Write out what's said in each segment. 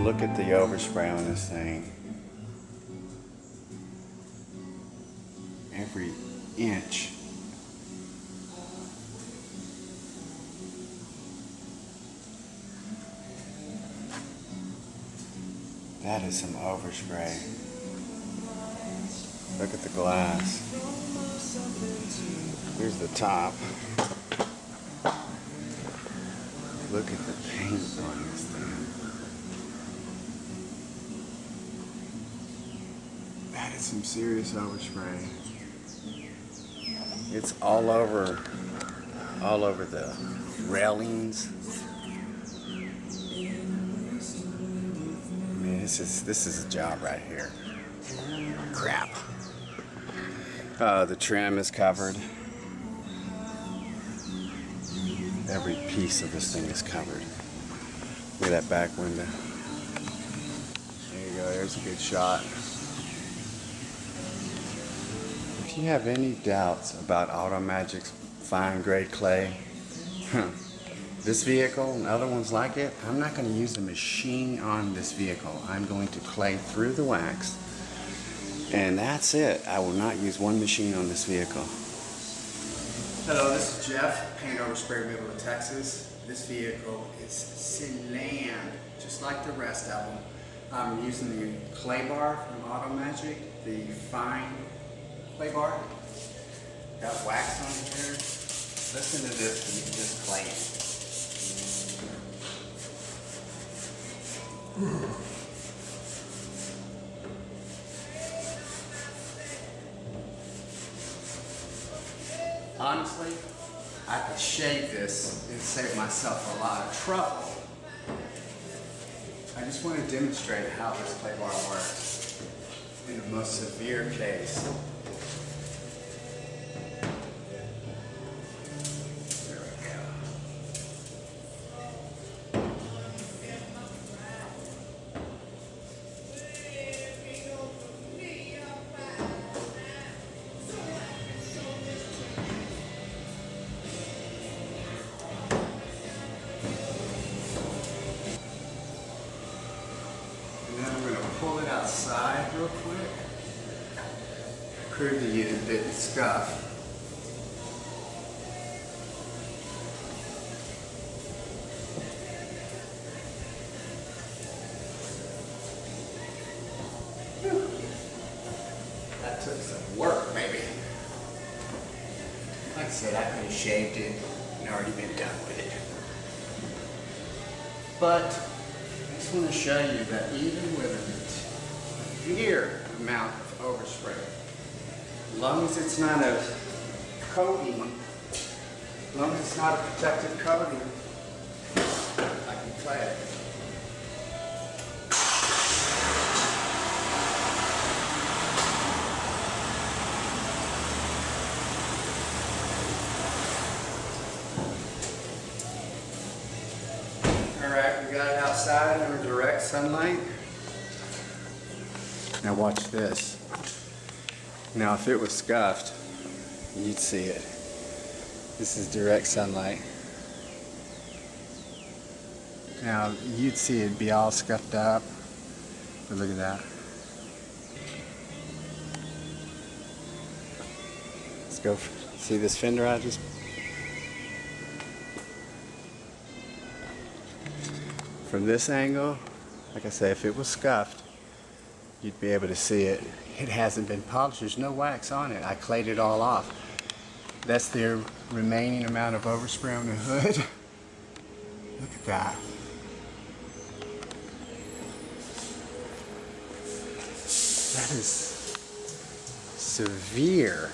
Look at the overspray on this thing. Every inch. That is some overspray. Look at the glass. Here's the top. Look at the paint on this thing. That is some serious overspray. It's all over the railings. I mean, this is a job right here. Crap. The trim is covered. Every piece of this thing is covered. Look at that back window. There you go, there's a good shot. If you have any doubts about Automagic's fine grade clay, this vehicle and other ones like it, I'm not going to use a machine on this vehicle. I'm going to clay through the wax, and that's it. I will not use one machine on this vehicle. Hello, this is Jeff, Paint Overspray Removal of Texas. This vehicle is Silicone, just like the rest of them. I'm using the clay bar from Automagic, the fine clay bar. Got wax on here. Listen to this when you just clay it. Honestly, I could shave this and save myself a lot of trouble. I just want to demonstrate how this clay bar works in the most severe case. There we go. Pull it outside real quick. Prove to you that it didn't scuff. Whew. That took some work, maybe. Like I said, I could have shaved it and already been done with it. But I just want to show you that even with a severe amount of overspray, as long as it's not a coating, as long as it's not a protective coating, I can clay it. Alright, we got it outside under direct sunlight. Now watch this. Now if it was scuffed, you'd see it. This is direct sunlight. Now you'd see it'd be all scuffed up. But look at that. Let's go. See this fender I just... From this angle, like I say, if it was scuffed, you'd be able to see it. It hasn't been polished. There's no wax on it. I clayed it all off. That's the remaining amount of overspray on the hood. Look at that. That is severe.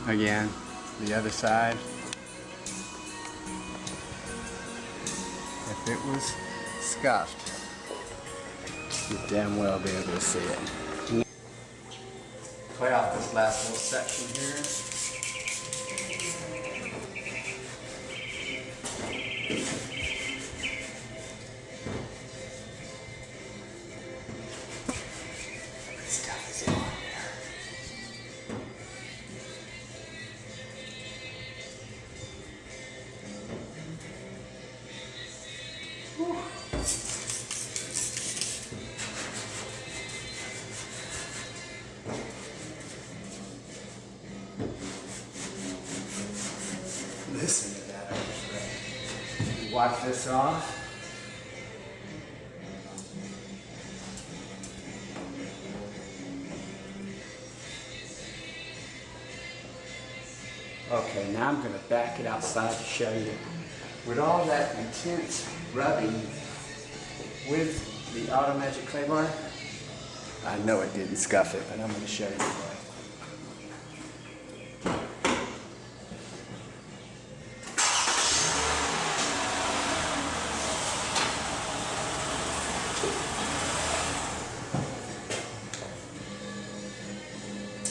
Again, the other side. If it was scuffed, you'd damn well be able to see it. Clear off this last little section here. Stuff is on there. Wash this off. Okay, now I'm going to back it outside to show you. With all that intense rubbing with the Automagic clay bar, I know it didn't scuff it, but I'm going to show you why.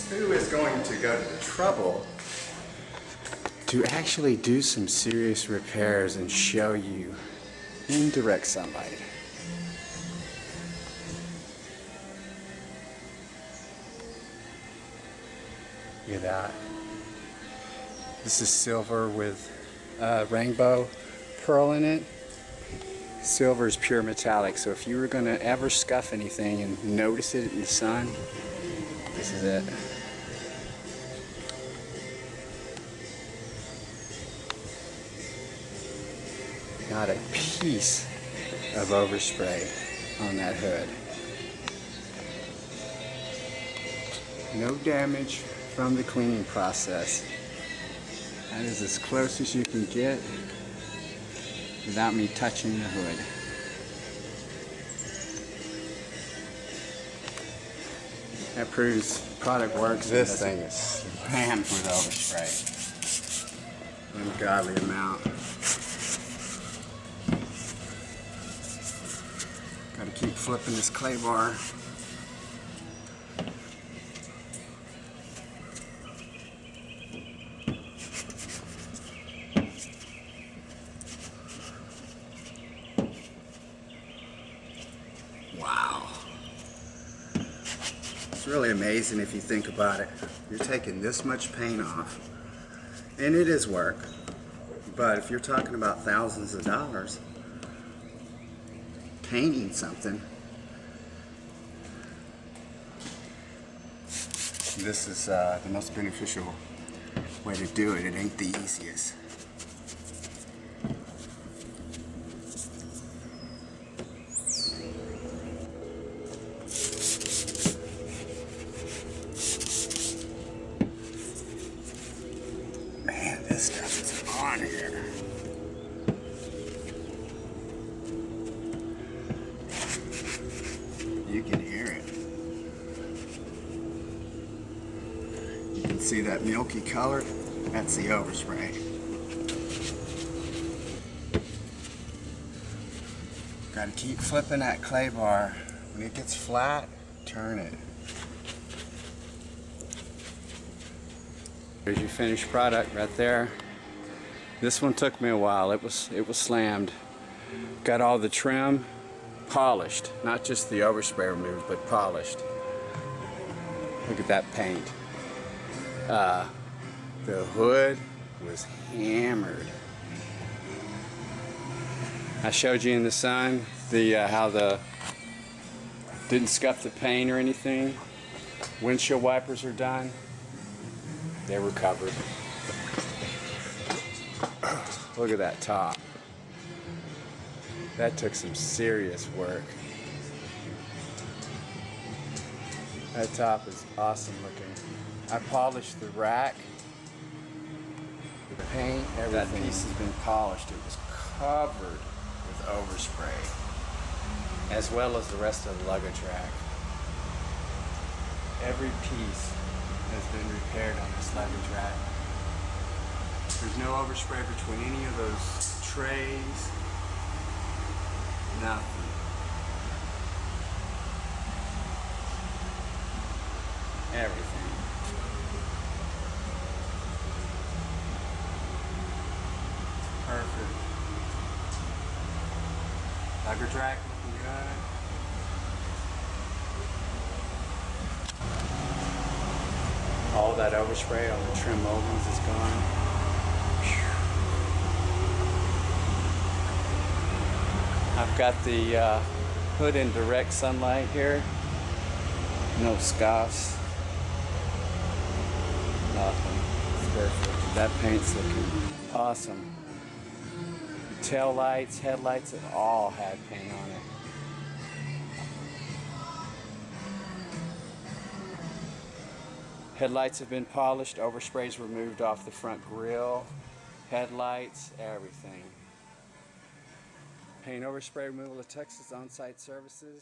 Who is going to go to the trouble to actually do some serious repairs and show you in direct sunlight? Look at that. This is silver with rainbow pearl in it. Silver is pure metallic, so if you were going to ever scuff anything and notice it in the sun, this is it. Not a piece of overspray on that hood. No damage from the cleaning process. That is as close as you can get without me touching the hood. That proves the product works. This thing is slammed with overspray. Ungodly amount. Gotta keep flipping this clay bar. Wow. It's really amazing if you think about it. You're taking this much paint off, and it is work, but if you're talking about thousands of dollars, painting something, this is the most beneficial way to do it. It ain't the easiest. Man, this stuff is on here. You can hear it. You can see that milky color? That's the overspray. Gotta keep flipping that clay bar. When it gets flat, turn it. Here's your finished product right there. This one took me a while. It was slammed. Got all the trim polished, not just the overspray removed, but polished. Look at that paint. The hood was hammered. I showed you in the sun how the didn't scuff the paint or anything. Windshield wipers are done. They were covered. Look at that top. That took some serious work. That top is awesome looking. I polished the rack, the paint, everything. That piece has been polished. It was covered with overspray, as well as the rest of the luggage rack. Every piece has been repaired on this luggage rack. There's no overspray between any of those trays. Nothing. Everything. Perfect. Luggage rack looking good. All that overspray on the trim moldings is gone. I've got the hood in direct sunlight here. No scuffs. Nothing. It's perfect. That paint's looking awesome. Tail lights, headlights have all had paint on it. Headlights have been polished, oversprays removed off the front grille, headlights, everything. Paint Overspray Removal of Texas on-site services.